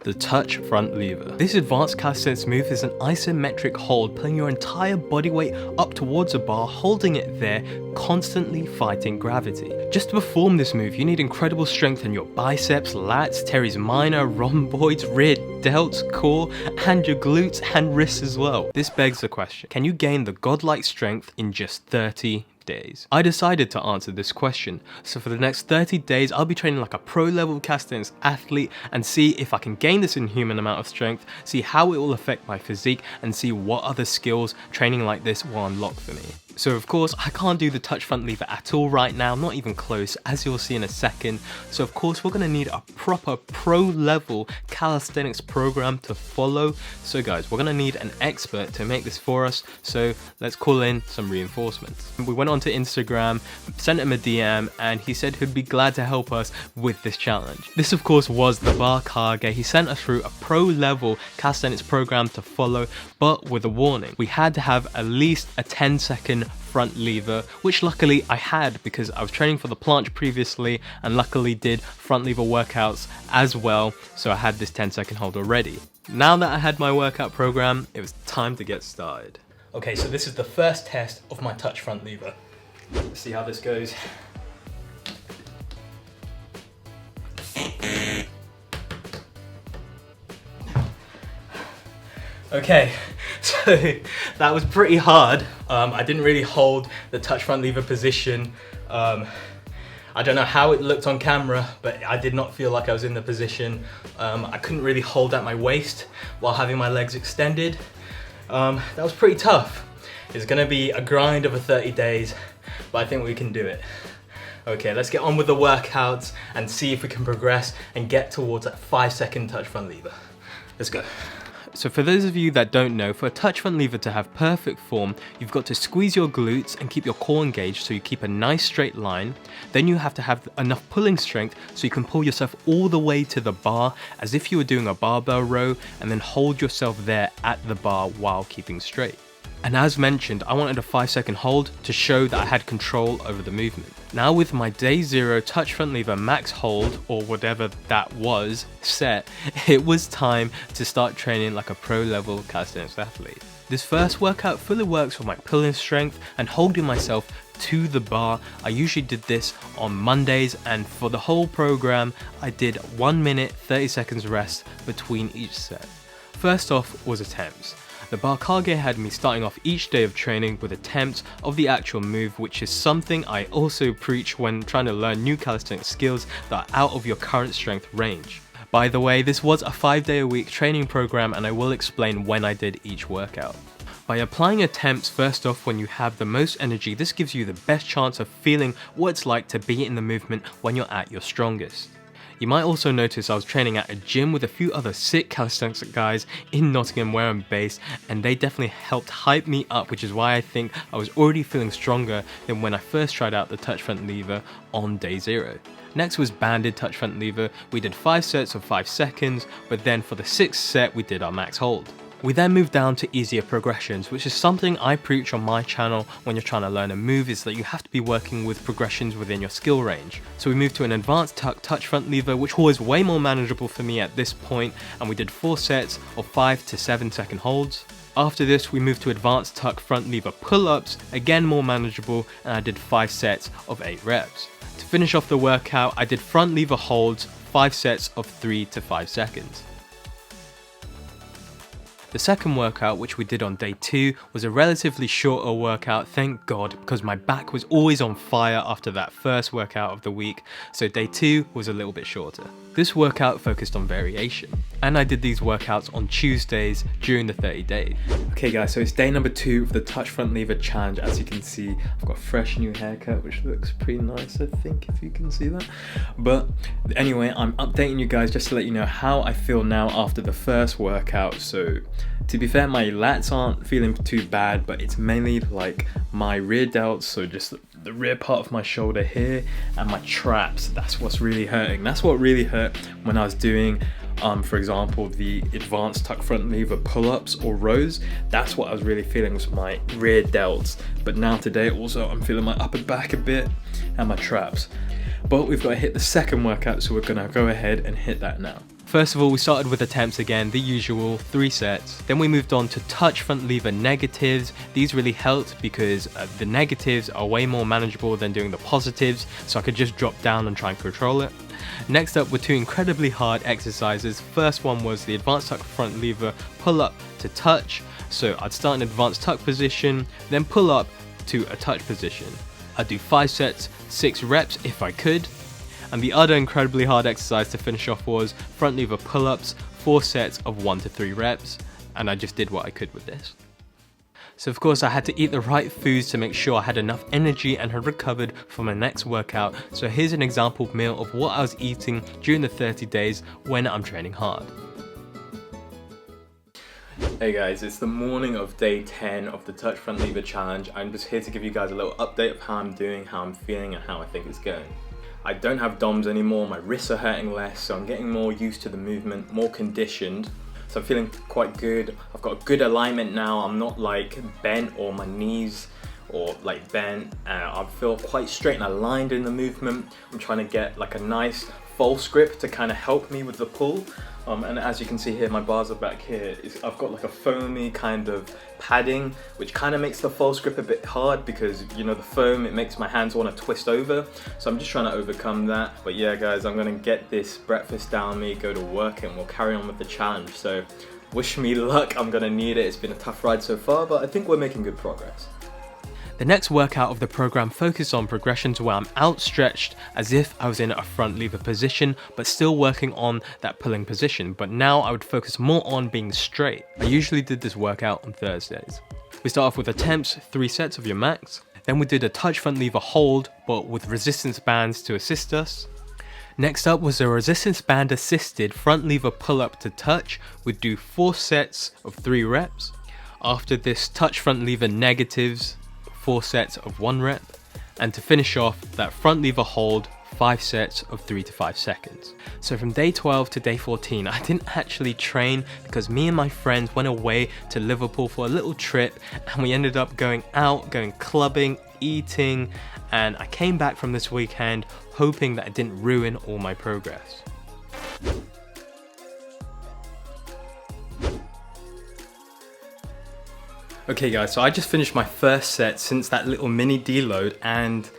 The touch front lever. This advanced calisthenics move is an isometric hold, pulling your entire body weight up towards a bar, holding it there, constantly fighting gravity. Just to perform this move, you need incredible strength in your biceps, lats, teres minor, rhomboids, rear delts, core, and your glutes and wrists as well. This begs the question, can you gain the godlike strength in just 30 days? I decided to answer this question, so for the next 30 days I'll be training like a pro level calisthenics athlete and see if I can gain this inhuman amount of strength, see how it will affect my physique, and see what other skills training like this will unlock for me. So of course I can't do the touch front lever at all right now, not even close, as you'll see in a second. So of course we're going to need a proper pro level calisthenics program to follow. So guys, we're going to need an expert to make this for us, so let's call in some reinforcements. We went onto Instagram, sent him a DM, and he said he'd be glad to help us with this challenge. This of course was the bar Kage. He sent us through a pro level calisthenics program to follow, but with a warning. We had to have at least a 10-second front lever, which luckily I had because I was training for the planche previously and luckily did front lever workouts as well, so I had this 10-second hold already. Now that I had my workout program, it was time to get started. Okay, so this is the first test of my touch front lever. Let's see how this goes. Okay, so that was pretty hard. I didn't really hold the touch front lever position. I don't know how it looked on camera, but I did not feel like I was in the position. I couldn't really hold at my waist while having my legs extended. That was pretty tough. It's gonna be a grind over 30 days, but I think we can do it. Okay, let's get on with the workouts and see if we can progress and get towards that 5-second touch front lever. Let's go. So for those of you that don't know, for a touch front lever to have perfect form, you've got to squeeze your glutes and keep your core engaged so you keep a nice straight line. Then you have to have enough pulling strength so you can pull yourself all the way to the bar as if you were doing a barbell row, and then hold yourself there at the bar while keeping straight. And as mentioned, I wanted a 5-second hold to show that I had control over the movement. Now with my day 0 touch front lever max hold, or whatever that was, set, it was time to start training like a pro level calisthenics athlete. This first workout fully works for my pulling strength and holding myself to the bar. I usually did this on Mondays, and for the whole program I did 1 minute 30 seconds rest between each set. First off was attempts. The bar Kage had me starting off each day of training with attempts of the actual move, which is something I also preach when trying to learn new calisthenics skills that are out of your current strength range. By the way, this was a 5-day-a-week training program, and I will explain when I did each workout. By applying attempts first off when you have the most energy, this gives you the best chance of feeling what it's like to be in the movement when you're at your strongest. You might also notice I was training at a gym with a few other sick calisthenics guys in Nottingham where I'm based, and they definitely helped hype me up, which is why I think I was already feeling stronger than when I first tried out the touch front lever on day 0. Next was banded touch front lever. We did 5 sets of 5 seconds, but then for the 6th set we did our max hold. We then moved down to easier progressions, which is something I preach on my channel when you're trying to learn a move, is that you have to be working with progressions within your skill range. So we moved to an advanced tuck touch front lever, which was way more manageable for me at this point, and we did 4 sets of 5 to 7 second holds. After this we moved to advanced tuck front lever pull-ups, again more manageable, and I did 5 sets of 8 reps. To finish off the workout I did front lever holds, 5 sets of 3 to 5 seconds. The second workout, which we did on day 2, was a relatively shorter workout, thank God, because my back was always on fire after that first workout of the week, so day 2 was a little bit shorter. This workout focused on variation, and I did these workouts on Tuesdays during the 30 days. Okay guys, so it's day number 2 of the touch front lever challenge. As you can see, I've got a fresh new haircut, which looks pretty nice, I think, if you can see that. But anyway, I'm updating you guys just to let you know how I feel now after the first workout. So to be fair, my lats aren't feeling too bad, but it's mainly like my rear delts, so just the rear part of my shoulder here, and my traps. That's what's really hurting. That's what really hurt when I was doing for example, the advanced tuck front lever pull-ups or rows. That's what I was really feeling, was my rear delts. But now today also I'm feeling my upper back a bit and my traps. But we've got to hit the second workout, so we're gonna go ahead and hit that now. First of all, we started with attempts again, the usual 3 sets. Then we moved on to touch front lever negatives. These really helped because the negatives are way more manageable than doing the positives, so I could just drop down and try and control it. Next up were 2 incredibly hard exercises. First one was the advanced tuck front lever pull up to touch. So I'd start in advanced tuck position, then pull up to a touch position. I'd do 5 sets, 6 reps if I could. And the other incredibly hard exercise to finish off was front lever pull-ups, 4 sets of 1 to 3 reps, and I just did what I could with this. So of course I had to eat the right foods to make sure I had enough energy and had recovered for my next workout. So here's an example meal of what I was eating during the 30 days when I'm training hard. Hey guys, it's the morning of day 10 of the touch front lever challenge. I'm just here to give you guys a little update of how I'm doing, how I'm feeling, and how I think it's going. I don't have DOMs anymore, my wrists are hurting less, so I'm getting more used to the movement, more conditioned. So I'm feeling quite good. I've got good alignment now. I'm not like bent or my knees or like bent. I feel quite straight and aligned in the movement. I'm trying to get like a nice false grip to kind of help me with the pull. And as you can see here, my bars are back here. I've got like a foamy kind of padding, which kind of makes the false grip a bit hard because, you know, the foam, it makes my hands want to twist over. So I'm just trying to overcome that. But yeah, guys, I'm going to get this breakfast down me, go to work, and we'll carry on with the challenge. So wish me luck. I'm going to need it. It's been a tough ride so far, but I think we're making good progress. The next workout of the program focused on progressions where I'm outstretched as if I was in a front lever position, but still working on that pulling position. But now I would focus more on being straight. I usually did this workout on Thursdays. We start off with attempts, 3 sets of your max. Then we did a touch front lever hold, but with resistance bands to assist us. Next up was a resistance band assisted front lever pull up to touch. We'd do 4 sets of 3 reps. After this, touch front lever negatives, 4 sets of 1 rep, and to finish off, that front lever hold, 5 sets of 3 to 5 seconds. So from day 12 to day 14, I didn't actually train because me and my friends went away to Liverpool for a little trip, and we ended up going out, going clubbing, eating, and I came back from this weekend hoping that it didn't ruin all my progress. Okay guys, so I just finished my first set since that little mini deload, and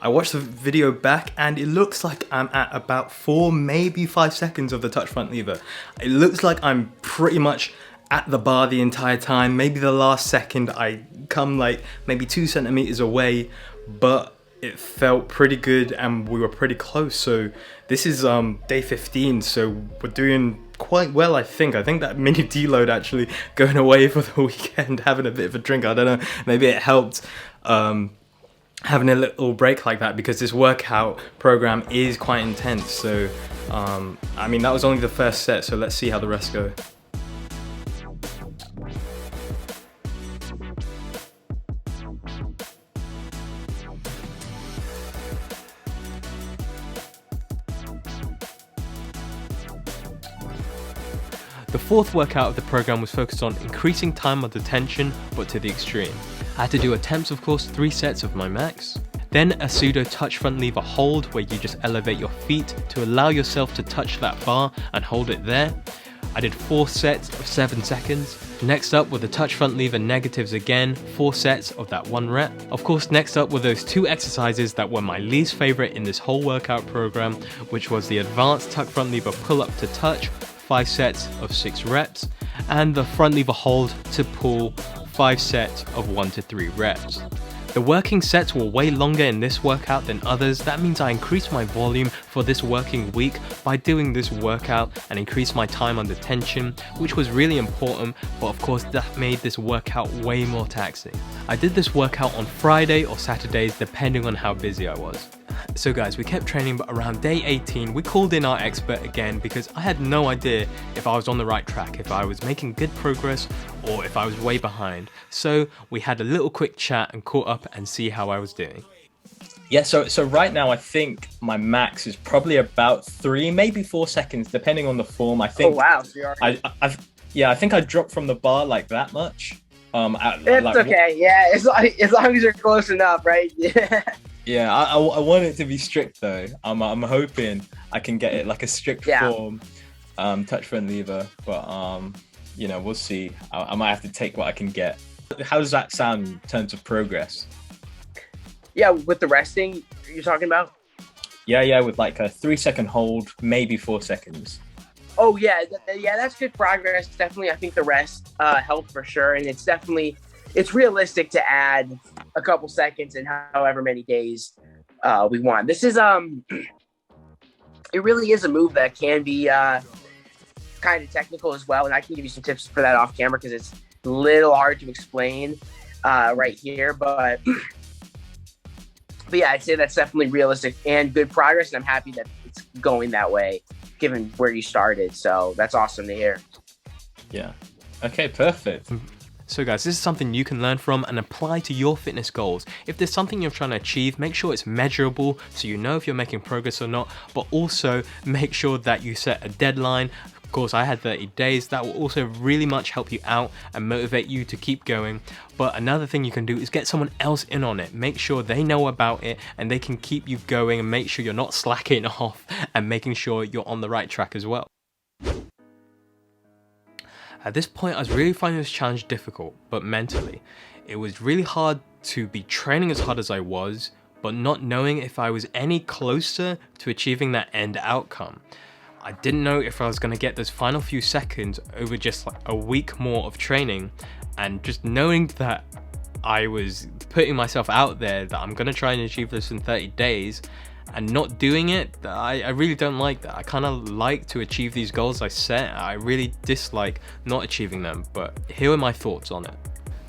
I watched the video back and it looks like I'm at about 4, maybe 5 seconds of the touch front lever. It looks like I'm pretty much at the bar the entire time. Maybe the last second I come like maybe 2 centimeters away, but it felt pretty good and we were pretty close. So this is day 15, so we're doing quite well, I think. I think that mini deload actually going away for the weekend, having a bit of a drink, I don't know, maybe it helped having a little break like that, because this workout program is quite intense. So I mean, that was only the first set, so let's see how the rest go. The fourth workout of the program was focused on increasing time under tension, but to the extreme. I had to do attempts, of course, 3 sets of my max. Then a pseudo touch front lever hold where you just elevate your feet to allow yourself to touch that bar and hold it there. I did 4 sets of 7 seconds. Next up were the touch front lever negatives again, 4 sets of that 1 rep. Of course, next up were those 2 exercises that were my least favorite in this whole workout program, which was the advanced tuck front lever pull up to touch, 5 sets of 6 reps, and the front lever hold to pull, 5 sets of 1 to 3 reps. The working sets were way longer in this workout than others. That means I increased my volume for this working week by doing this workout and increased my time under tension, which was really important, but of course that made this workout way more taxing. I did this workout on Friday or Saturdays depending on how busy I was. So guys, we kept training, but around day 18 we called in our expert again because I had no idea if I was on the right track, if I was making good progress or if I was way behind. So we had a little quick chat and caught up and see how I was doing. Yeah, so right now I think my max is probably about 3, maybe 4 seconds, depending on the form. I think. Oh wow! So you're already... I think I dropped from the bar like that much. It's like, okay. Yeah, as long as you're close enough, right? Yeah. Yeah, I want it to be strict though. I'm hoping I can get it like a strict form. touch front lever, but you know, we'll see. I might have to take what I can get. How does that sound in terms of progress? Yeah, with the resting you're talking about? Yeah, with like a 3-second hold, maybe 4 seconds. Oh yeah, that's good progress. Definitely, I think the rest helped for sure, and it's realistic to add a couple seconds in however many days we want. This is it really is a move that can be kind of technical as well, and I can give you some tips for that off camera because it's a little hard to explain right here, but yeah, I'd say that's definitely realistic and good progress, and I'm happy that it's going that way given where you started. So that's awesome to hear. Yeah. Okay, perfect. So guys, this is something you can learn from and apply to your fitness goals. If there's something you're trying to achieve, make sure it's measurable so you know if you're making progress or not, but also make sure that you set a deadline. Of course, I had 30 days. That will also really much help you out and motivate you to keep going. But another thing you can do is get someone else in on it. Make sure they know about it and they can keep you going, and make sure you're not slacking off and making sure you're on the right track as well. At this point, I was really finding this challenge difficult, but mentally. It was really hard to be training as hard as I was, but not knowing if I was any closer to achieving that end outcome. I didn't know if I was going to get those final few seconds over just like a week more of training, and just knowing that I was putting myself out there that I'm going to try and achieve this in 30 days and not doing it, I really don't like that. I kind of like to achieve these goals I set. I really dislike not achieving them, but here are my thoughts on it.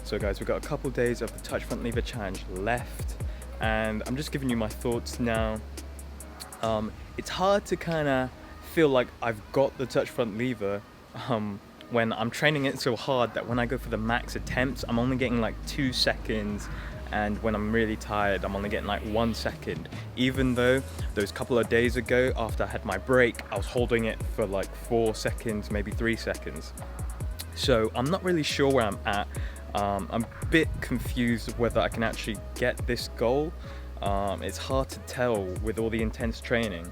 So guys, we've got a couple days of the touch front lever challenge left, and I'm just giving you my thoughts now. It's hard to kind of feel like I've got the touch front lever when I'm training it so hard that when I go for the max attempts, I'm only getting like 2 seconds, and when I'm really tired, I'm only getting like 1 second. Even though those couple of days ago, after I had my break, I was holding it for like 4 seconds, maybe 3 seconds. So I'm not really sure where I'm at. I'm a bit confused whether I can actually get this goal. It's hard to tell with all the intense training.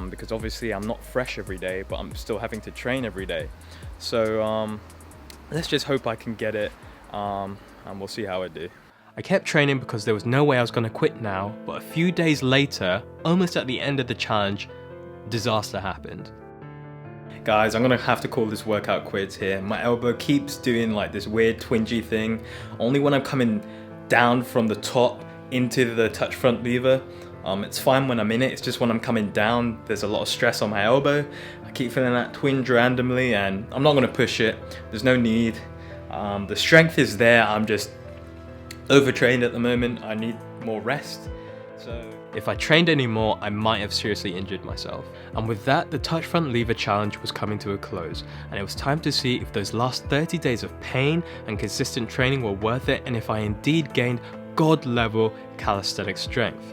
Because obviously I'm not fresh every day, but I'm still having to train every day. So let's just hope I can get it, and we'll see how I do. I kept training because there was no way I was going to quit now, but a few days later, almost at the end of the challenge, disaster happened. Guys, I'm going to have to call this workout quits here. My elbow keeps doing like this weird twingy thing. Only when I'm coming down from the top into the touch front lever. It's fine when I'm in it, it's just when I'm coming down, there's a lot of stress on my elbow. I keep feeling that twinge randomly, and I'm not going to push it. There's no need. The strength is there, I'm just overtrained at the moment. I need more rest. So if I trained anymore, I might have seriously injured myself. And with that, the touch front lever challenge was coming to a close, and it was time to see if those last 30 days of pain and consistent training were worth it, and if I indeed gained God level calisthenic strength.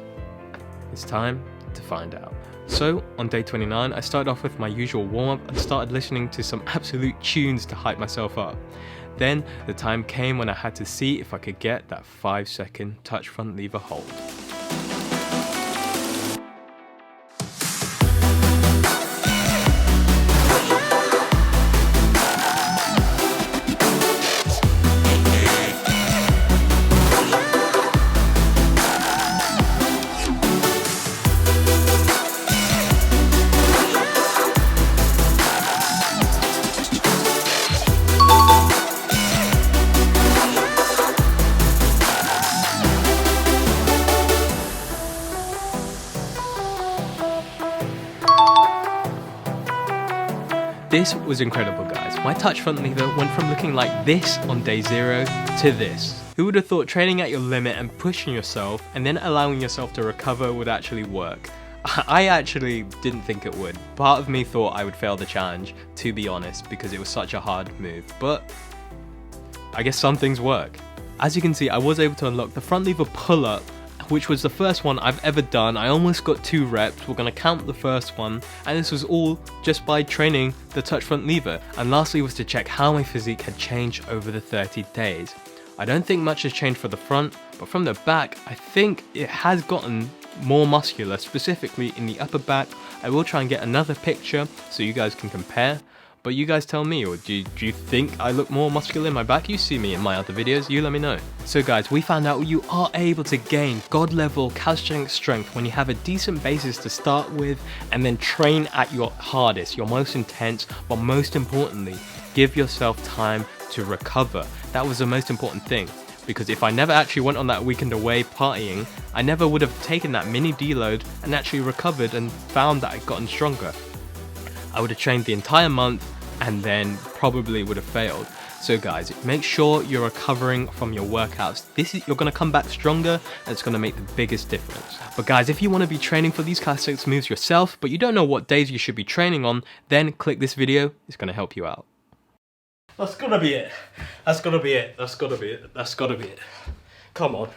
It's time to find out. So on day 29, I started off with my usual warm-up and started listening to some absolute tunes to hype myself up. Then the time came when I had to see if I could get that 5-second touch front lever hold. This was incredible, guys. My touch front lever went from looking like this on day 0 to this. Who would have thought training at your limit and pushing yourself and then allowing yourself to recover would actually work? I actually didn't think it would. Part of me thought I would fail the challenge, to be honest, because it was such a hard move, but I guess some things work. As you can see, I was able to unlock the front lever pull-up, which was the first one I've ever done. I almost got 2 reps. We're going to count the first one, and this was all just by training the touch front lever. And lastly was to check how my physique had changed over the 30 days. I don't think much has changed for the front, but from the back, I think it has gotten more muscular, specifically in the upper back, I will try and get another picture so you guys can compare. But you guys tell me, or do you think I look more muscular in my back? You see me in my other videos, you let me know. So guys, we found out you are able to gain God level calisthenics strength when you have a decent basis to start with and then train at your hardest, your most intense, but most importantly, give yourself time to recover. That was the most important thing. Because if I never actually went on that weekend away partying, I never would have taken that mini deload and actually recovered and found that I'd gotten stronger. I would have trained the entire month and then probably would have failed. So guys, make sure you're recovering from your workouts. You're gonna come back stronger and it's gonna make the biggest difference. But guys, if you wanna be training for these calisthenics moves yourself, but you don't know what days you should be training on, then click this video, it's gonna help you out. That's gotta be it. That's gotta be it. That's gotta be it. That's gotta be it. Come on.